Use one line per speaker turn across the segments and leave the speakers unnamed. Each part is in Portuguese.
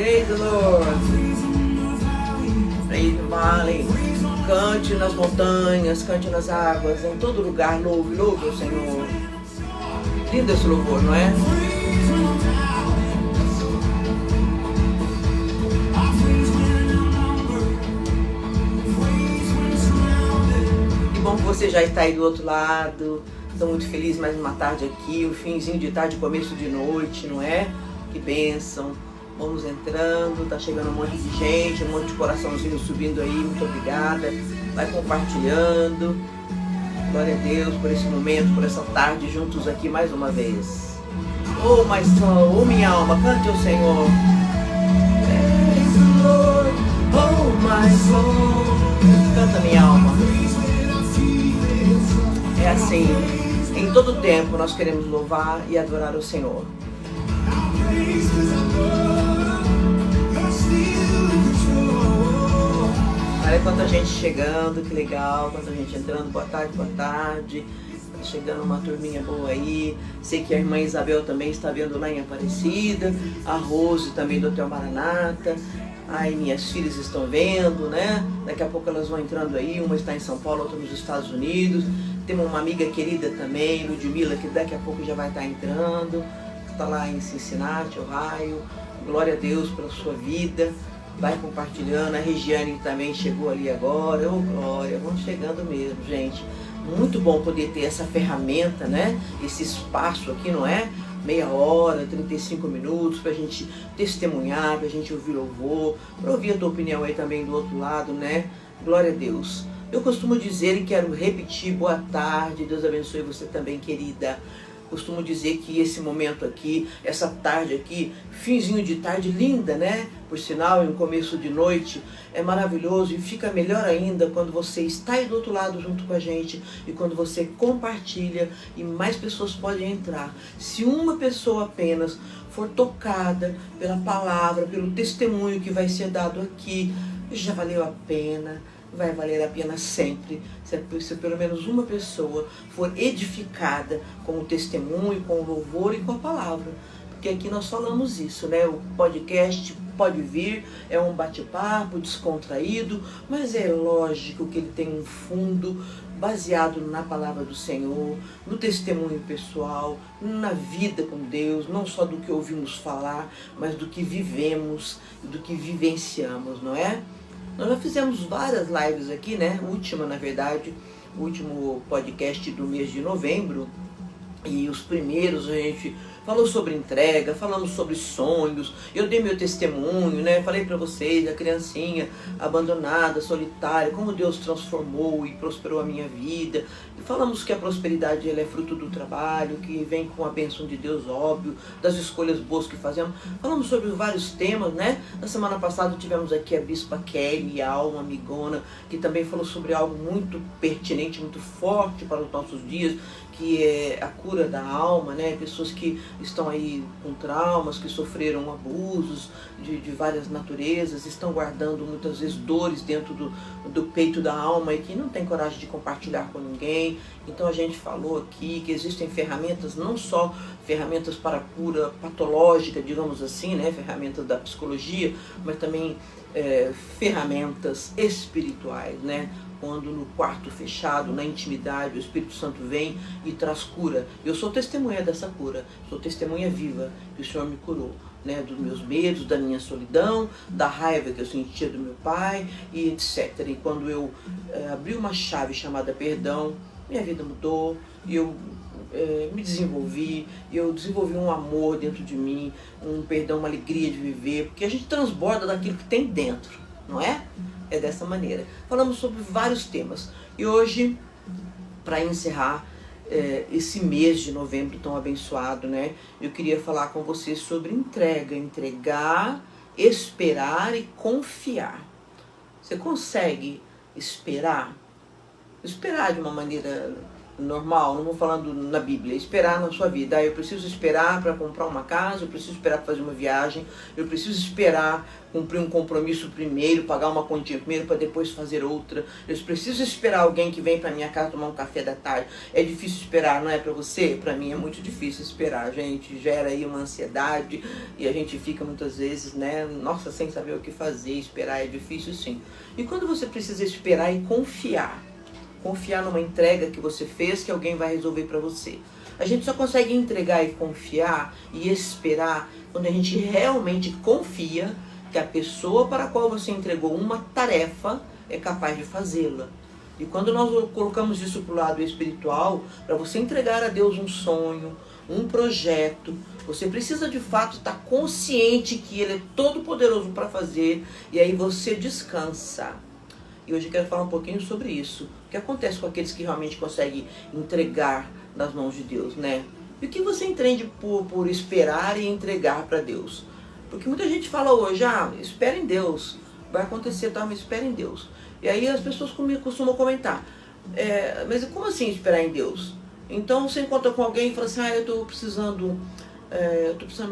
Praise the Lord. Praise the valley. Cante nas montanhas, cante nas águas, em todo lugar, louve o Senhor. Lindo esse louvor, não é? Que bom que você já está aí do outro lado. Estou muito feliz, mais uma tarde aqui, o finzinho de tarde, começo de noite, não é? Que bênção. Vamos entrando, tá chegando um monte de gente, um monte de coraçãozinho subindo aí, muito obrigada. Vai compartilhando. Glória a Deus por esse momento, por essa tarde juntos aqui mais uma vez. Oh, my soul, oh minha alma, cante ao Senhor. Praise the Lord, oh my soul. Canta minha alma. É assim, em todo tempo nós queremos louvar e adorar o Senhor. Olha quanta gente chegando, que legal, quanta gente entrando, boa tarde, tá chegando uma turminha boa aí, sei que a irmã Isabel também está vendo lá em Aparecida, a Rose também do Hotel Maranata, ai, minhas filhas estão vendo, né, daqui a pouco elas vão entrando aí, uma está em São Paulo, outra nos Estados Unidos, temos uma amiga querida também, Ludmila, que daqui a pouco já vai estar entrando, está lá em Cincinnati, Ohio. Glória a Deus pela sua vida. Vai compartilhando. A Regiane também chegou ali agora. Oh, glória. Vamos chegando mesmo, gente. Muito bom poder ter essa ferramenta, né? Esse espaço aqui, não é? Meia hora, 35 minutos para a gente testemunhar, para a gente ouvir louvor, para ouvir a tua opinião aí também do outro lado, né? Glória a Deus. Eu costumo dizer e quero repetir, boa tarde, Deus abençoe você também, querida. Costumo dizer que esse momento aqui, essa tarde aqui, finzinho de tarde, linda, né? Por sinal, em um começo de noite, é maravilhoso e fica melhor ainda quando você está aí do outro lado junto com a gente e quando você compartilha e mais pessoas podem entrar. Se uma pessoa apenas for tocada pela palavra, pelo testemunho que vai ser dado aqui, já valeu a pena. Vai valer a pena sempre, se pelo menos uma pessoa for edificada com o testemunho, com o louvor e com a palavra. Porque aqui nós falamos isso, né? O podcast pode vir, é um bate-papo descontraído, mas é lógico que ele tem um fundo baseado na palavra do Senhor, no testemunho pessoal, na vida com Deus, não só do que ouvimos falar, mas do que vivemos e do que vivenciamos, não é? Nós já fizemos várias lives aqui, né? Última, na verdade, o último podcast do mês de novembro. E os primeiros a gente falou sobre entrega, falamos sobre sonhos, eu dei meu testemunho, né? Falei para vocês, a criancinha abandonada, solitária, como Deus transformou e prosperou a minha vida. E falamos que a prosperidade ela é fruto do trabalho, que vem com a bênção de Deus, óbvio, das escolhas boas que fazemos. Falamos sobre vários temas, né? Na semana passada tivemos aqui a Bispa Kelly, a alma amigona, que também falou sobre algo muito pertinente, muito forte para os nossos dias, que é a cura da alma, né? Pessoas que estão aí com traumas, que sofreram abusos de várias naturezas, estão guardando muitas vezes dores dentro do peito da alma e que não tem coragem de compartilhar com ninguém. Então a gente falou aqui que existem ferramentas, não só ferramentas para cura patológica, digamos assim, né? Ferramentas da psicologia, mas também ferramentas espirituais, né? Quando no quarto fechado, na intimidade, o Espírito Santo vem e traz cura. Eu sou testemunha dessa cura, sou testemunha viva que o Senhor me curou, né? Dos meus medos, da minha solidão, da raiva que eu sentia do meu pai e etc. E quando eu abri uma chave chamada perdão, minha vida mudou e eu me desenvolvi, eu desenvolvi um amor dentro de mim, um perdão, uma alegria de viver, porque a gente transborda daquilo que tem dentro, não é? É dessa maneira. Falamos sobre vários temas. E hoje, para encerrar esse mês de novembro tão abençoado, né? Eu queria falar com vocês sobre entrega. Entregar, esperar e confiar. Você consegue esperar? Esperar de uma maneira normal, não vou falando na Bíblia, esperar na sua vida. Eu preciso esperar para comprar uma casa, eu preciso esperar para fazer uma viagem, eu preciso esperar cumprir um compromisso primeiro, pagar uma continha primeiro para depois fazer outra. Eu preciso esperar alguém que vem para minha casa tomar um café da tarde. É difícil esperar, não é para você? Para mim é muito difícil esperar. A gente gera aí uma ansiedade e a gente fica muitas vezes, né, nossa, sem saber o que fazer. Esperar é difícil, sim. E quando você precisa esperar e confiar numa entrega que você fez, que alguém vai resolver para você. A gente só consegue entregar e confiar e esperar quando a gente realmente confia que a pessoa para a qual você entregou uma tarefa é capaz de fazê-la. E quando nós colocamos isso para o lado espiritual, para você entregar a Deus um sonho, um projeto, você precisa de fato estar consciente que Ele é todo poderoso para fazer, e aí você descansa. E hoje eu quero falar um pouquinho sobre isso. O que acontece com aqueles que realmente conseguem entregar nas mãos de Deus, né? E o que você entende por esperar e entregar para Deus? Porque muita gente fala hoje, espera em Deus, vai acontecer, tá? Mas espera em Deus. E aí as pessoas costumam comentar, mas como assim esperar em Deus? Então você encontra com alguém e fala assim, eu estou precisando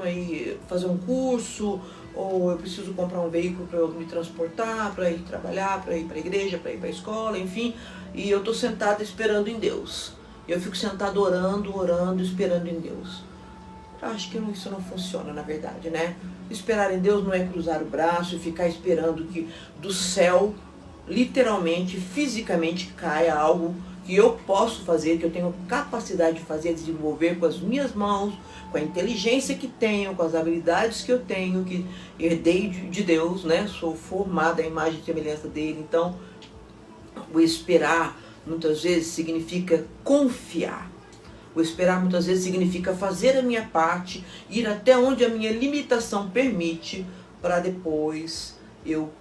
aí fazer um curso, ou eu preciso comprar um veículo para eu me transportar, para ir trabalhar, para ir para a igreja, para ir para a escola, enfim, e eu estou sentado esperando em Deus. Eu fico sentado orando, esperando em Deus. Eu acho que isso não funciona, na verdade, né? Esperar em Deus não é cruzar o braço e ficar esperando que do céu, literalmente, fisicamente, caia algo que eu posso fazer, que eu tenho capacidade de fazer, desenvolver com as minhas mãos, com a inteligência que tenho, com as habilidades que eu tenho, que herdei de Deus, né? Sou formada à imagem e semelhança dele. Então, o esperar muitas vezes significa confiar. O esperar muitas vezes significa fazer a minha parte, ir até onde a minha limitação permite, para depois eu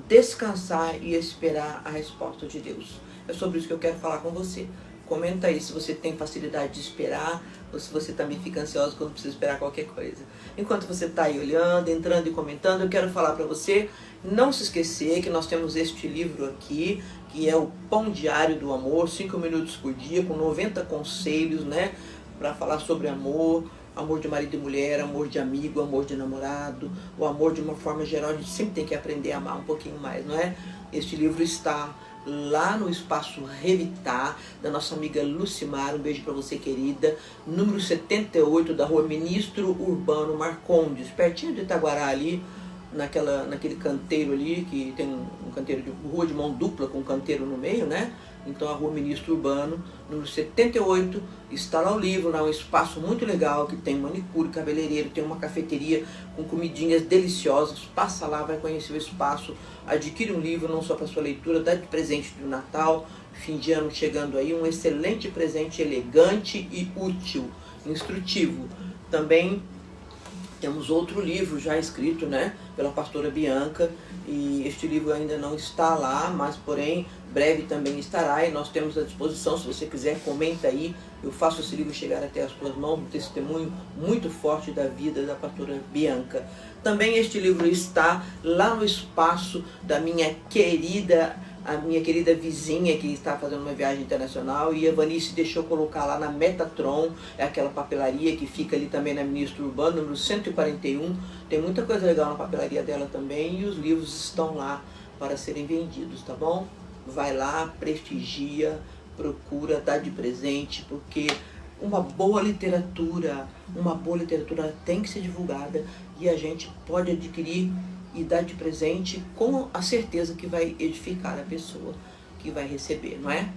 descansar e esperar a resposta de Deus. É sobre isso que eu quero falar com você. Comenta aí se você tem facilidade de esperar ou se você também fica ansioso quando precisa esperar qualquer coisa. Enquanto você está aí olhando, entrando e comentando, eu quero falar para você não se esquecer que nós temos este livro aqui, que é o Pão Diário do Amor, 5 minutos por dia, com 90 conselhos, né, para falar sobre amor, amor de marido e mulher, amor de amigo, amor de namorado, o amor de uma forma geral. A gente sempre tem que aprender a amar um pouquinho mais, não é? Este livro está lá no Espaço Revitar, da nossa amiga Lucimar, um beijo para você, querida, número 78 da rua Ministro Urbano Marcondes, pertinho de Itaguará ali, naquele canteiro ali, que tem um canteiro de rua de mão dupla com um canteiro no meio, né? Então a rua Ministro Urbano, número 78, está lá o livro, lá um espaço muito legal, que tem manicure, cabeleireiro, tem uma cafeteria com comidinhas deliciosas. Passa lá, vai conhecer o espaço, adquire um livro, não só para sua leitura, dá de presente do Natal, fim de ano chegando aí, um excelente presente, elegante e útil, instrutivo. Também temos outro livro já escrito, né, pela pastora Bianca, e este livro ainda não está lá, mas porém breve também estará, e nós temos à disposição. Se você quiser, comenta aí, eu faço esse livro chegar até as suas mãos, um testemunho muito forte da vida da pastora Bianca. Também este livro está lá no espaço da minha querida vizinha que está fazendo uma viagem internacional, e a Vanice deixou colocar lá na Metatron, é aquela papelaria que fica ali também na Ministro Urbano, número 141, tem muita coisa legal na papelaria dela também, e os livros estão lá para serem vendidos, tá bom? Vai lá, prestigia, procura, dá de presente, porque uma boa literatura tem que ser divulgada, e a gente pode adquirir e dar de presente com a certeza que vai edificar a pessoa que vai receber, não é?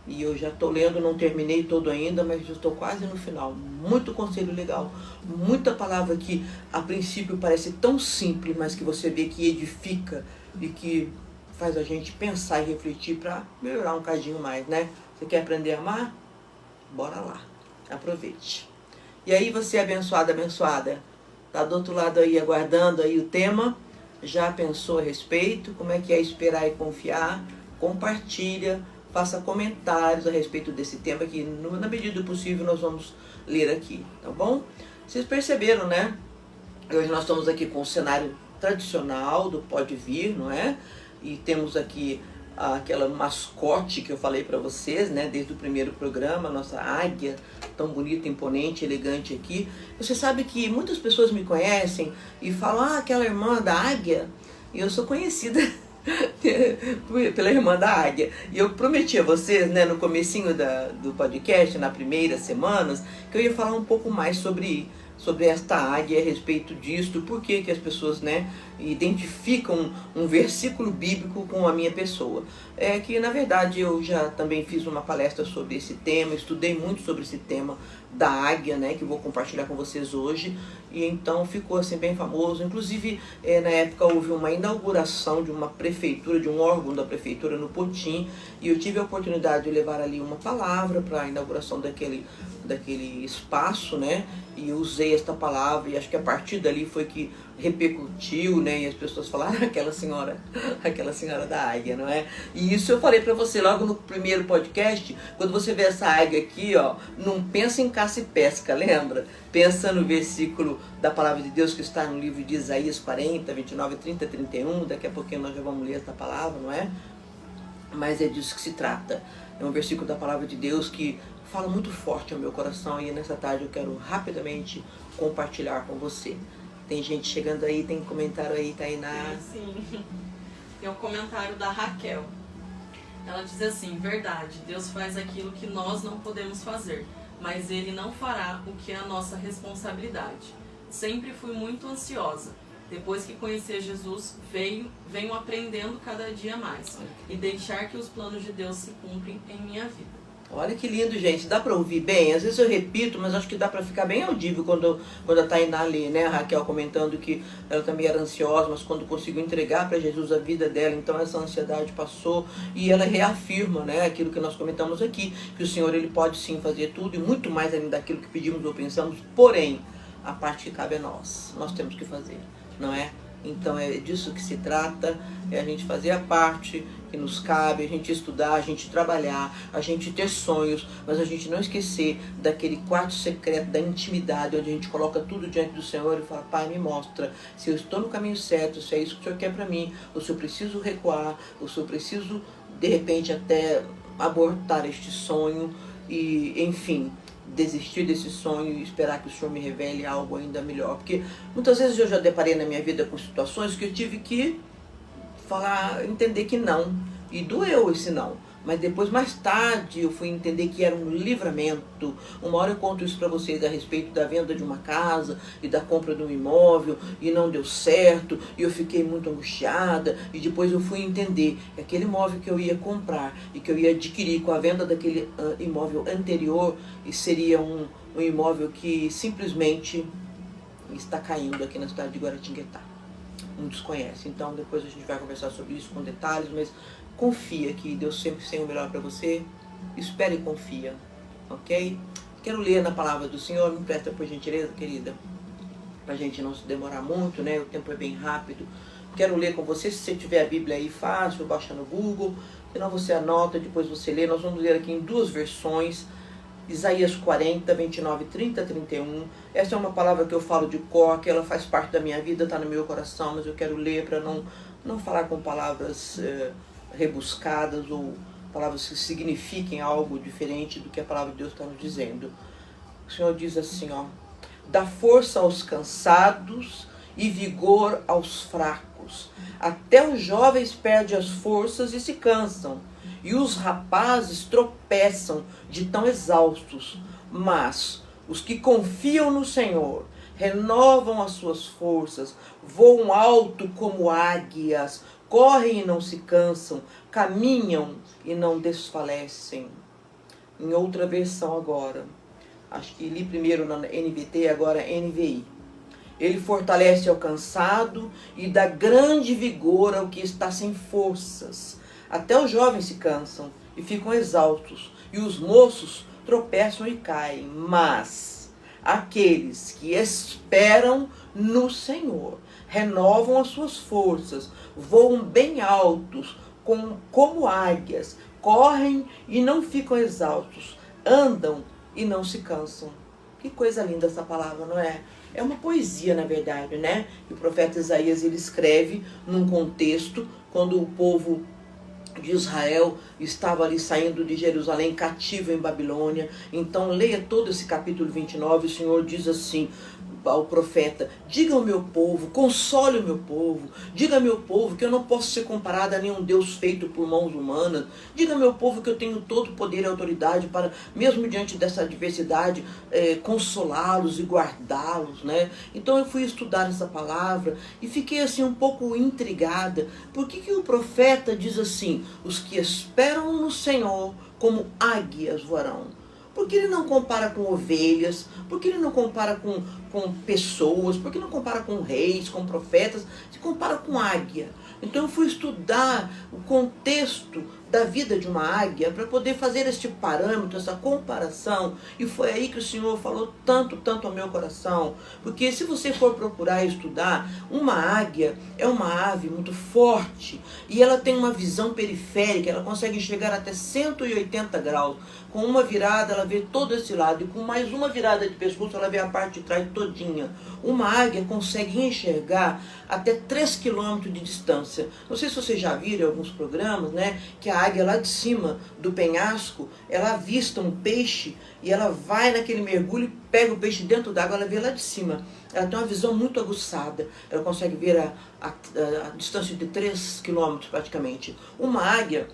E eu já estou lendo, não terminei todo ainda, mas já estou quase no final. Muito conselho legal, muita palavra que a princípio parece tão simples, mas que você vê que edifica e que faz a gente pensar e refletir para melhorar um cadinho mais, né? Você quer aprender a amar? Bora lá, aproveite. E aí você, abençoada, tá do outro lado aí aguardando aí o tema? Já pensou a respeito? Como é que é esperar e confiar? Compartilha, faça comentários a respeito desse tema que, na medida do possível, nós vamos ler aqui, tá bom? Vocês perceberam, né? Hoje nós estamos aqui com o cenário tradicional do Pode Vir, não é? E temos aqui aquela mascote que eu falei para vocês, né, desde o primeiro programa, nossa águia, tão bonita, imponente, elegante aqui. Você sabe que muitas pessoas me conhecem e falam, aquela irmã da águia, e eu sou conhecida pela irmã da águia. E eu prometi a vocês, né, no comecinho do podcast, nas primeiras semanas, que eu ia falar um pouco mais sobre esta águia, a respeito disto, por que as pessoas, né, identificam um versículo bíblico com a minha pessoa. É que, na verdade, eu já também fiz uma palestra sobre esse tema, estudei muito sobre esse tema da águia, né, que eu vou compartilhar com vocês hoje, e então ficou assim bem famoso. Inclusive, na época houve uma inauguração de uma prefeitura, de um órgão da prefeitura no Potim, e eu tive a oportunidade de levar ali uma palavra para a inauguração daquele espaço, né, e eu usei esta palavra, e acho que a partir dali foi que repercutiu, né, e as pessoas falaram, aquela senhora da águia, não é? E isso eu falei para você logo no primeiro podcast, quando você vê essa águia aqui, ó, não pensa em caça e pesca, lembra? Pensa no versículo da palavra de Deus que está no livro de Isaías 40, 29, 30, 31, daqui a pouquinho nós já vamos ler essa palavra, não é? Mas é disso que se trata. É um versículo da palavra de Deus que fala muito forte ao meu coração, e nessa tarde eu quero rapidamente compartilhar com você. Tem gente chegando aí, tem comentário aí, Tainá?
Sim. Tem um comentário da Raquel. Ela diz assim, verdade, Deus faz aquilo que nós não podemos fazer, mas Ele não fará o que é a nossa responsabilidade. Sempre fui muito ansiosa. Depois que conheci Jesus, venho aprendendo cada dia mais e deixar que os planos de Deus se cumprem em minha vida.
Olha que lindo, gente. Dá para ouvir bem? Às vezes eu repito, mas acho que dá para ficar bem audível quando a Tainá lê, né? A Raquel comentando que ela também era ansiosa, mas quando conseguiu entregar para Jesus a vida dela, então essa ansiedade passou, e ela reafirma, né, aquilo que nós comentamos aqui, que o Senhor, Ele pode sim fazer tudo e muito mais além daquilo que pedimos ou pensamos, porém, a parte que cabe a nós temos que fazer, não é? Então é disso que se trata, é a gente fazer a parte que nos cabe, a gente estudar, a gente trabalhar, a gente ter sonhos, mas a gente não esquecer daquele quarto secreto, da intimidade, onde a gente coloca tudo diante do Senhor e fala, Pai, me mostra se eu estou no caminho certo, se é isso que o Senhor quer para mim, ou se eu preciso recuar, ou se eu preciso, de repente, até abortar este sonho e, enfim, desistir desse sonho e esperar que o Senhor me revele algo ainda melhor. Porque muitas vezes eu já deparei na minha vida com situações que eu tive que entender que não. E doeu esse não. Mas depois, mais tarde, eu fui entender que era um livramento. Uma hora eu conto isso para vocês a respeito da venda de uma casa e da compra de um imóvel, e não deu certo, e eu fiquei muito angustiada, e depois eu fui entender que aquele imóvel que eu ia comprar e que eu ia adquirir com a venda daquele imóvel anterior, e seria um imóvel que simplesmente está caindo aqui na cidade de Guaratinguetá. Muitos conhecem, então depois a gente vai conversar sobre isso com detalhes, mas confia que Deus sempre tem o melhor para você. Espere e confia, ok? Quero ler na palavra do Senhor, me presta por gentileza, querida, pra gente não se demorar muito, né? O tempo é bem rápido. Quero ler com você, se você tiver a Bíblia aí fácil, baixa no Google, senão você anota, depois você lê. Nós vamos ler aqui em duas versões, Isaías 40, 29, 30, 31. Essa é uma palavra que eu falo de cor, que ela faz parte da minha vida, está no meu coração, mas eu quero ler para não falar com palavras rebuscadas ou palavras que signifiquem algo diferente do que a palavra de Deus está nos dizendo. O Senhor diz assim, ó: dá força aos cansados e vigor aos fracos. Até os jovens perdem as forças e se cansam, e os rapazes tropeçam de tão exaustos. Mas os que confiam no Senhor renovam as suas forças, voam alto como águias, correm e não se cansam, caminham e não desfalecem. Em outra versão agora, acho que li primeiro na NVT, agora NVI. Ele fortalece ao cansado e dá grande vigor ao que está sem forças. Até os jovens se cansam e ficam exaustos, e os moços tropeçam e caem. Mas aqueles que esperam no Senhor renovam as suas forças, voam bem altos como águias, correm e não ficam exaustos, andam e não se cansam. Que coisa linda essa palavra, não é? É uma poesia, na verdade, né? E o profeta Isaías, ele escreve num contexto quando o povo de Israel estava ali saindo de Jerusalém, cativo em Babilônia. Então leia todo esse capítulo 29, o Senhor diz assim ao profeta: diga ao meu povo, console o meu povo, diga ao meu povo que eu não posso ser comparado a nenhum Deus feito por mãos humanas, diga ao meu povo que eu tenho todo o poder e autoridade para, mesmo diante dessa adversidade, consolá-los e guardá-los, né? Então eu fui estudar essa palavra e fiquei assim um pouco intrigada. Por que o profeta diz assim: os que esperam no Senhor como águias voarão? Por que ele não compara com ovelhas? Por que ele não compara com pessoas? Por que não compara com reis, com profetas? Se compara com águia. Então eu fui estudar o contexto da vida de uma águia para poder fazer este parâmetro, essa comparação. E foi aí que o Senhor falou tanto ao meu coração. Porque se você for procurar estudar, uma águia é uma ave muito forte e ela tem uma visão periférica, ela consegue enxergar até 180 graus. Com uma virada ela vê todo esse lado e com mais uma virada de pescoço ela vê a parte de trás todinha. Uma águia consegue enxergar até 3 quilômetros de distância. Não sei se vocês já viram em alguns programas, né, que a águia lá de cima do penhasco, ela avista um peixe e ela vai naquele mergulho e pega o peixe dentro d'água, ela vê lá de cima. Ela tem uma visão muito aguçada, ela consegue ver a distância de 3 quilômetros praticamente. Uma águia,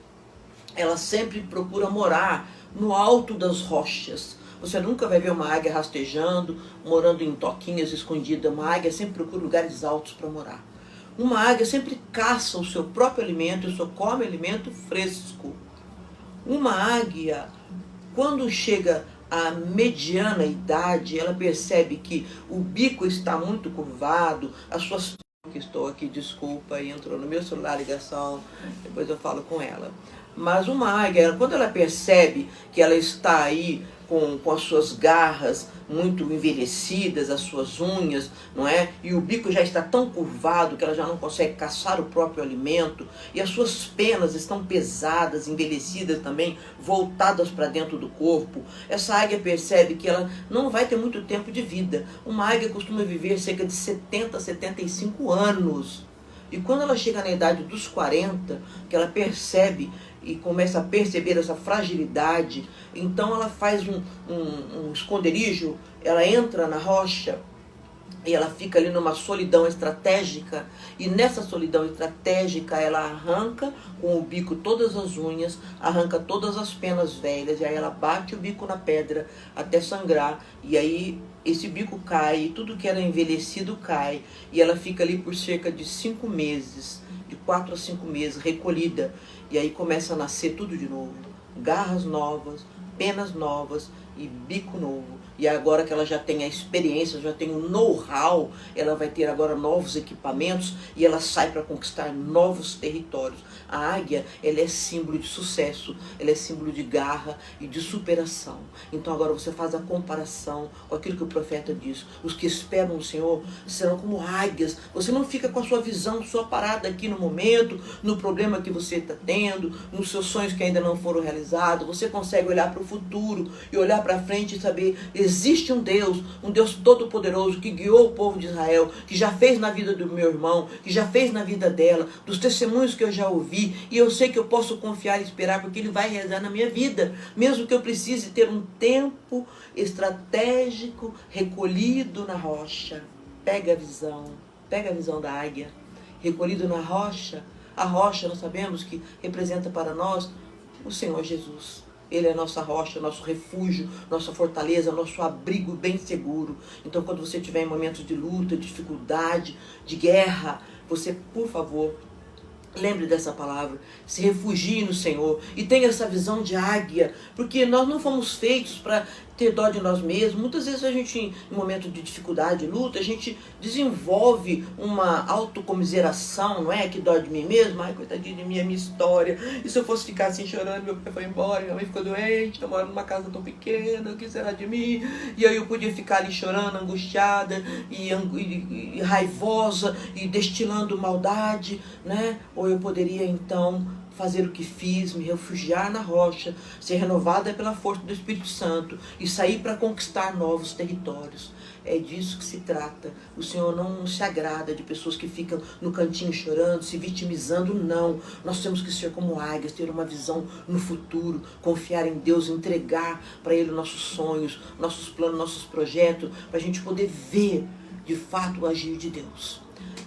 ela sempre procura morar no alto das rochas. Você nunca vai ver uma águia rastejando, morando em toquinhas escondidas. Uma águia sempre procura lugares altos para morar. Uma águia sempre caça o seu próprio alimento, só come alimento fresco. Uma águia, quando chega à mediana idade, ela percebe que o bico está muito curvado, as suas... que estou aqui, desculpa, entrou no meu celular a ligação, depois eu falo com ela. Mas uma águia, quando ela percebe que ela está aí com as suas garras muito envelhecidas, as suas unhas, não é? E o bico já está tão curvado que ela já não consegue caçar o próprio alimento, e as suas penas estão pesadas, envelhecidas também, voltadas para dentro do corpo. Essa águia percebe que ela não vai ter muito tempo de vida. Uma águia costuma viver cerca de 70 a 75 anos. E quando ela chega na idade dos 40, que ela percebe e começa a perceber essa fragilidade, então ela faz um esconderijo, ela entra na rocha e ela fica ali numa solidão estratégica, e nessa solidão estratégica ela arranca com o bico todas as unhas, arranca todas as penas velhas, e aí ela bate o bico na pedra até sangrar, e aí esse bico cai, e tudo que era envelhecido cai, e ela fica ali por cerca de 5 meses, de 4 a 5 meses, recolhida, e aí começa a nascer tudo de novo, garras novas, penas novas e bico novo. E agora que ela já tem a experiência, já tem o know-how, ela vai ter agora novos equipamentos e ela sai para conquistar novos territórios. A águia, ela é símbolo de sucesso, ela é símbolo de garra e de superação. Então agora você faz a comparação com aquilo que o profeta diz. Os que esperam o Senhor serão como águias. Você não fica com a sua visão só parada aqui no momento, no problema que você está tendo, nos seus sonhos que ainda não foram realizados. Você consegue olhar para o futuro e olhar para frente e saber: existe um Deus todo-poderoso que guiou o povo de Israel, que já fez na vida do meu irmão, que já fez na vida dela, dos testemunhos que eu já ouvi, e eu sei que eu posso confiar e esperar, porque Ele vai realizar na minha vida, mesmo que eu precise ter um tempo estratégico, recolhido na rocha. Pega a visão da águia, recolhido na rocha. A rocha, nós sabemos que representa para nós o Senhor Jesus. Ele é nossa rocha, nosso refúgio, nossa fortaleza, nosso abrigo bem seguro. Então, quando você estiver em momentos de luta, de dificuldade, de guerra, você, por favor, lembre dessa palavra, se refugie no Senhor e tenha essa visão de águia, porque nós não fomos feitos para ter dó de nós mesmos. Muitas vezes a gente, em momento de dificuldade, luta, a gente desenvolve uma autocomiseração, não é? Que dó de mim mesmo, ai, coitadinha de mim, é minha história. E se eu fosse ficar assim chorando, meu pai foi embora, minha mãe ficou doente, eu moro numa casa tão pequena, o que será de mim? E aí eu podia ficar ali chorando, angustiada e raivosa e destilando maldade, né? Ou eu poderia então fazer o que fiz, me refugiar na rocha, ser renovada pela força do Espírito Santo e sair para conquistar novos territórios. É disso que se trata. O Senhor não se agrada de pessoas que ficam no cantinho chorando, se vitimizando, não. Nós temos que ser como águias, ter uma visão no futuro, confiar em Deus, entregar para Ele nossos sonhos, nossos planos, nossos projetos, para a gente poder ver de fato o agir de Deus.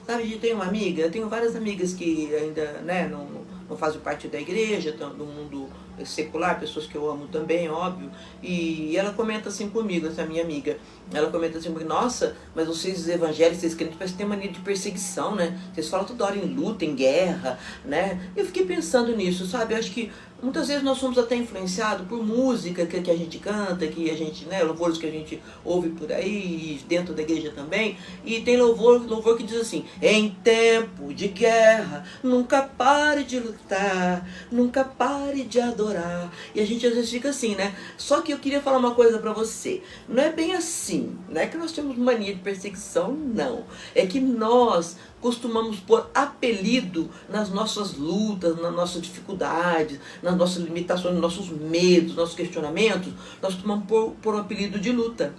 Sabe, a gente tem uma amiga, eu tenho várias amigas que ainda, né, não fazem parte da igreja, do mundo secular, pessoas que eu amo também, óbvio, e ela comenta assim comigo, essa minha amiga, ela comenta assim comigo: nossa, mas vocês evangélicos, vocês crentes, parecem ter mania de perseguição, né? Vocês falam toda hora em luta, em guerra, né? Eu fiquei pensando nisso, sabe? Eu acho que muitas vezes nós somos até influenciados por música que a gente canta, que a gente, né, louvores que a gente ouve por aí, dentro da igreja também, e tem louvor que diz assim: em tempo de guerra, nunca pare de lutar, nunca pare de adorar. E a gente às vezes fica assim, né? Só que eu queria falar uma coisa pra você, não é bem assim, não é que nós temos mania de perseguição, não, é que nós costumamos pôr apelido nas nossas lutas, nas nossas dificuldades, nas nossas limitações, nos nossos medos, nos nossos questionamentos. Nós costumamos pôr um apelido de luta.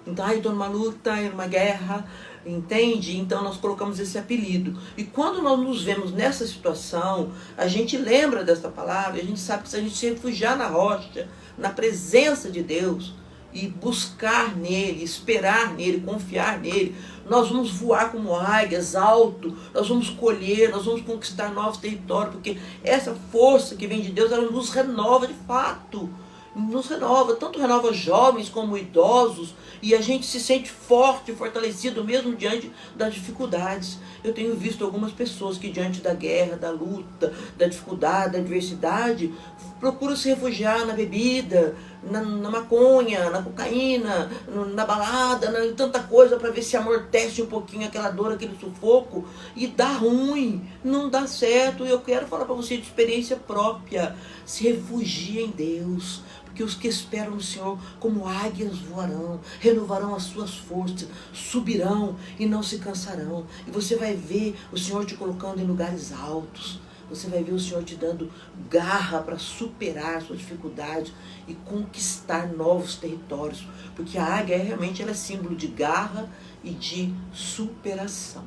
Então, eu estou numa luta, numa guerra, entende? Então nós colocamos esse apelido. E quando nós nos vemos nessa situação, a gente lembra dessa palavra, a gente sabe que se a gente se refugiar na rocha, na presença de Deus, e buscar nele, esperar nele, confiar nele, nós vamos voar como águias alto, nós vamos colher, nós vamos conquistar novos territórios, porque essa força que vem de Deus, ela nos renova de fato, nos renova, tanto renova jovens como idosos, e a gente se sente forte, fortalecido mesmo diante das dificuldades. Eu tenho visto algumas pessoas que diante da guerra, da luta, da dificuldade, da adversidade, procuram se refugiar na bebida, na maconha, na cocaína, na balada, em tanta coisa para ver se amortece um pouquinho aquela dor, aquele sufoco, e dá ruim, não dá certo. Eu quero falar para você de experiência própria: se refugie em Deus, porque os que esperam no Senhor como águias voarão, renovarão as suas forças, subirão e não se cansarão. E você vai ver o Senhor te colocando em lugares altos. Você vai ver o Senhor te dando garra para superar suas dificuldades e conquistar novos territórios. Porque a águia realmente ela é símbolo de garra e de superação.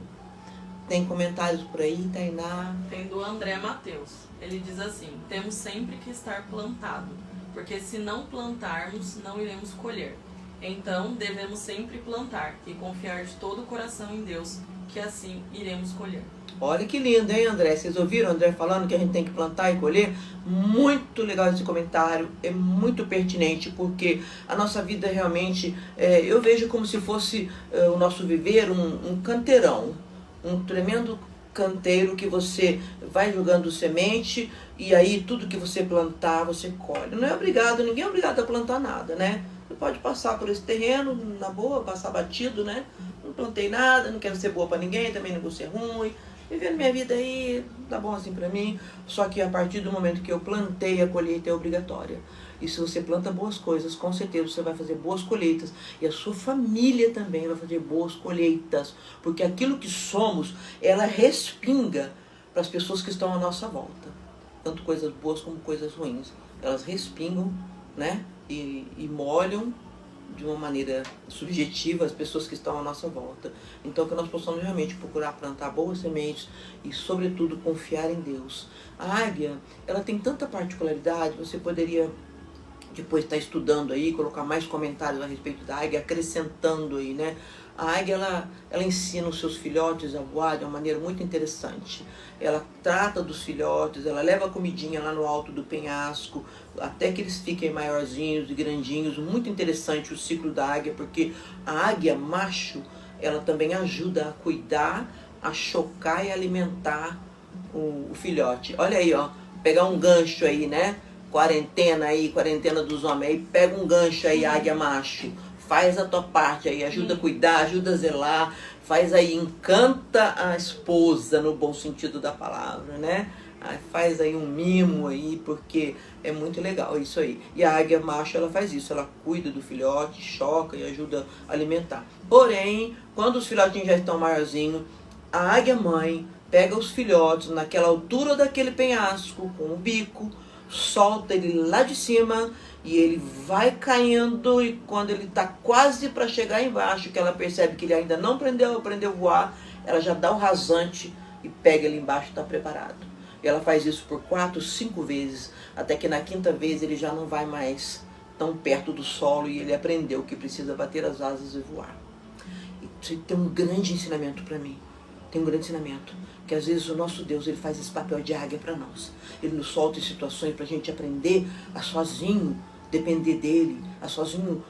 Tem comentários por aí, Tainá?
Tem do André Mateus. Ele diz assim: temos sempre que estar plantado, porque se não plantarmos, não iremos colher. Então, devemos sempre plantar e confiar de todo o coração em Deus, que assim iremos colher.
Olha que lindo, hein, André? Vocês ouviram o André falando que a gente tem que plantar e colher? Muito legal esse comentário, é muito pertinente, porque a nossa vida realmente, eu vejo como se fosse o nosso viver um canteirão, um tremendo canteiro que você vai jogando semente e aí tudo que você plantar, você colhe. Não é obrigado, ninguém é obrigado a plantar nada, né? Você pode passar por esse terreno, na boa, passar batido, né? Não plantei nada, não quero ser boa pra ninguém, também não vou ser ruim. Vivendo minha vida aí, tá bom assim pra mim. Só que a partir do momento que eu plantei, a colheita é obrigatória. E se você planta boas coisas, com certeza você vai fazer boas colheitas. E a sua família também vai fazer boas colheitas. Porque aquilo que somos, ela respinga para as pessoas que estão à nossa volta. Tanto coisas boas como coisas ruins. Elas respingam, né? E molham de uma maneira subjetiva as pessoas que estão à nossa volta. Então que nós possamos realmente procurar plantar boas sementes e sobretudo confiar em Deus. A águia, ela tem tanta particularidade, você poderia depois estar estudando aí, colocar mais comentários a respeito da águia, acrescentando aí, né? A águia, ela ensina os seus filhotes a voar de uma maneira muito interessante. Ela trata dos filhotes, ela leva a comidinha lá no alto do penhasco, até que eles fiquem maiorzinhos e grandinhos. Muito interessante o ciclo da águia, porque a águia macho, ela também ajuda a cuidar, a chocar e alimentar o filhote. Olha aí, ó, pegar um gancho aí, né? Quarentena dos homens, aí pega um gancho aí, águia macho, faz a tua parte aí, ajuda a cuidar, ajuda a zelar, faz aí, encanta a esposa no bom sentido da palavra, né? Faz aí um mimo aí, porque é muito legal isso aí. E a águia macho, ela faz isso, ela cuida do filhote, choca e ajuda a alimentar. Porém, quando os filhotinhos já estão maiorzinhos, a águia mãe pega os filhotes naquela altura daquele penhasco, com o bico, solta ele lá de cima e ele vai caindo, e quando ele está quase para chegar embaixo, que ela percebe que ele ainda não aprendeu a voar, ela já dá o rasante e pega ele embaixo e está preparado. E ela faz isso por 4, 5 vezes, até que na 5ª vez ele já não vai mais tão perto do solo e ele aprendeu que precisa bater as asas e voar. E tem um grande ensinamento para mim. Tem um grande ensinamento, que às vezes o nosso Deus, ele faz esse papel de águia para nós. Ele nos solta em situações para a gente aprender a sozinho depender dele, a sozinho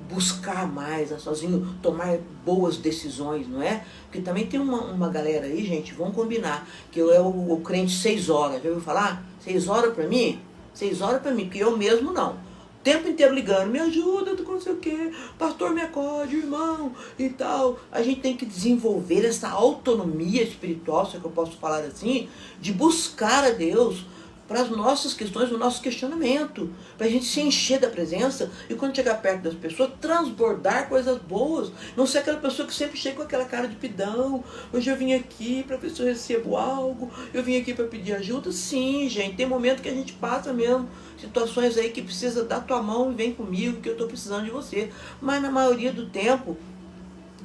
buscar mais, a sozinho tomar boas decisões, não é? Porque também tem uma galera aí, gente, vamos combinar, que eu é o crente 6 horas, já ouviu falar? 6 horas para mim? 6 horas para mim, porque eu mesmo não. O tempo inteiro ligando, me ajuda, eu tô com não sei o quê, pastor me acorde, irmão, e tal. A gente tem que desenvolver essa autonomia espiritual, se é que eu posso falar assim, de buscar a Deus para as nossas questões, o nosso questionamento, para a gente se encher da presença e quando chegar perto das pessoas, transbordar coisas boas, não ser aquela pessoa que sempre chega com aquela cara de pidão, hoje eu vim aqui para ver se eu recebo algo, eu vim aqui para pedir ajuda. Sim, gente, tem momento que a gente passa mesmo, situações aí que precisa dar tua mão e vem comigo que eu estou precisando de você, mas na maioria do tempo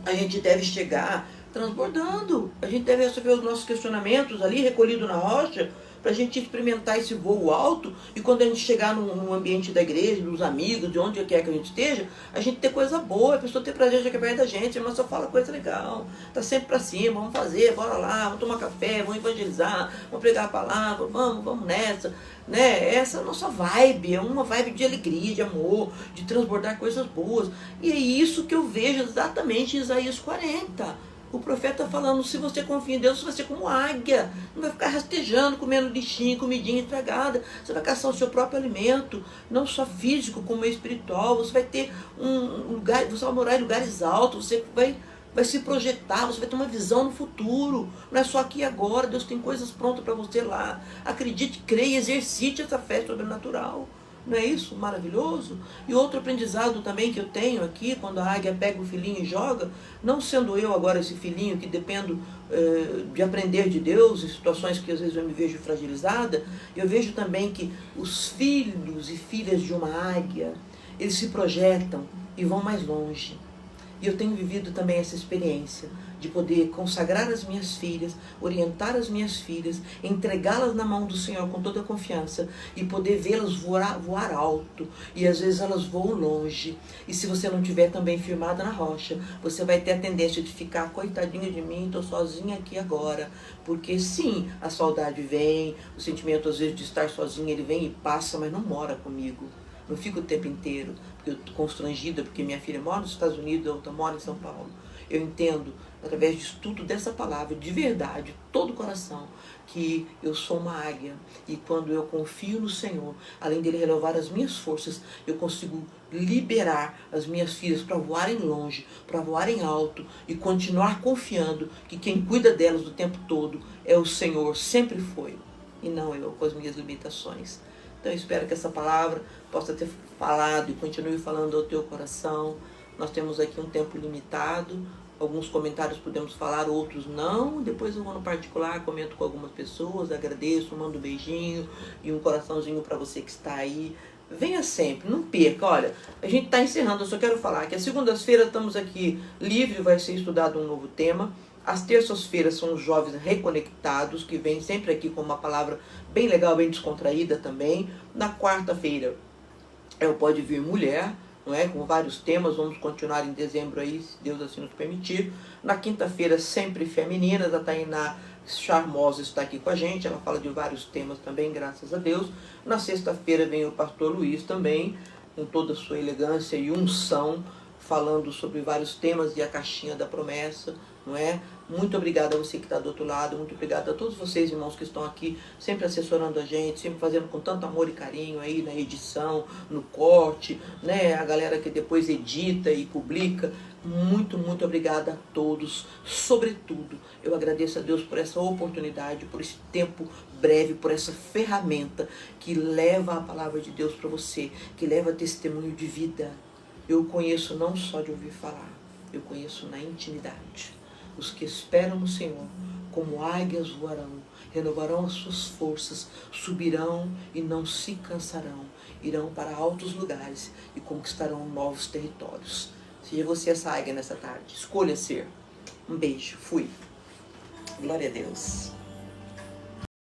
a gente deve chegar transbordando, a gente deve resolver os nossos questionamentos ali, recolhido na rocha, para a gente experimentar esse voo alto e quando a gente chegar no ambiente da igreja, dos amigos, de onde quer que a gente esteja, a gente ter coisa boa, a pessoa ter prazer de chegar perto da gente, mas só fala coisa legal, tá sempre para cima, vamos fazer, bora lá, vamos tomar café, vamos evangelizar, vamos pregar a palavra, vamos nessa, né? Essa é a nossa vibe, é uma vibe de alegria, de amor, de transbordar coisas boas, e é isso que eu vejo exatamente em Isaías 40. O profeta está falando, se você confia em Deus, você vai ser como águia. Não vai ficar rastejando, comendo lixinho, comidinha estragada. Você vai caçar o seu próprio alimento, não só físico, como espiritual. Você vai ter um lugar, você vai morar em lugares altos, você vai se projetar, você vai ter uma visão no futuro. Não é só aqui e agora, Deus tem coisas prontas para você lá. Acredite, creia, exercite essa fé sobrenatural. Não é isso? Maravilhoso? E outro aprendizado também que eu tenho aqui, quando a águia pega o filhinho e joga, não sendo eu agora esse filhinho que dependo de aprender de Deus, em situações que às vezes eu me vejo fragilizada, eu vejo também que os filhos e filhas de uma águia, eles se projetam e vão mais longe. E eu tenho vivido também essa experiência de poder consagrar as minhas filhas, orientar as minhas filhas, entregá-las na mão do Senhor com toda a confiança e poder vê-las voar alto. E às vezes elas voam longe. E se você não estiver também firmada na rocha, você vai ter a tendência de ficar, coitadinha de mim, estou sozinha aqui agora. Porque sim, a saudade vem, o sentimento às vezes de estar sozinha, ele vem e passa, mas não mora comigo. Não fico o tempo inteiro, porque eu estou constrangida, porque minha filha mora nos Estados Unidos, a outra mora em São Paulo. Eu entendo, através de estudo dessa palavra, de verdade, todo o coração, que eu sou uma águia. E quando eu confio no Senhor, além dele renovar as minhas forças, eu consigo liberar as minhas filhas para voarem longe, para voarem alto e continuar confiando que quem cuida delas o tempo todo é o Senhor, sempre foi, e não eu, com as minhas limitações. Então eu espero que essa palavra possa ter falado e continue falando ao teu coração. Nós temos aqui um tempo limitado, alguns comentários podemos falar, outros não. Depois eu vou no particular, comento com algumas pessoas, agradeço, mando um beijinho e um coraçãozinho para você que está aí. Venha sempre, não perca. Olha, a gente está encerrando, eu só quero falar que às segundas-feiras estamos aqui livre, vai ser estudado um novo tema. Às terças-feiras são os jovens reconectados, que vêm sempre aqui com uma palavra bem legal, bem descontraída também. Na quarta-feira é o Pode Vir Mulher, não é? Com vários temas, vamos continuar em dezembro aí, se Deus assim nos permitir. Na quinta-feira, sempre femininas, a Tainá Charmosa está aqui com a gente, ela fala de vários temas também, graças a Deus. Na sexta-feira vem o pastor Luiz também, com toda a sua elegância e unção, falando sobre vários temas e a caixinha da promessa, não é? Muito obrigada a você que está do outro lado, muito obrigada a todos vocês, irmãos, que estão aqui, sempre assessorando a gente, sempre fazendo com tanto amor e carinho aí na edição, no corte, né? A galera que depois edita e publica. Muito, muito obrigada a todos. Sobretudo, eu agradeço a Deus por essa oportunidade, por esse tempo breve, por essa ferramenta que leva a palavra de Deus para você, que leva testemunho de vida. Eu conheço não só de ouvir falar, eu conheço na intimidade. Os que esperam no Senhor como águias voarão, renovarão as suas forças, subirão e não se cansarão, irão para altos lugares e conquistarão novos territórios. Seja você essa águia nessa tarde. Escolha ser. Um beijo. Fui. Glória a Deus.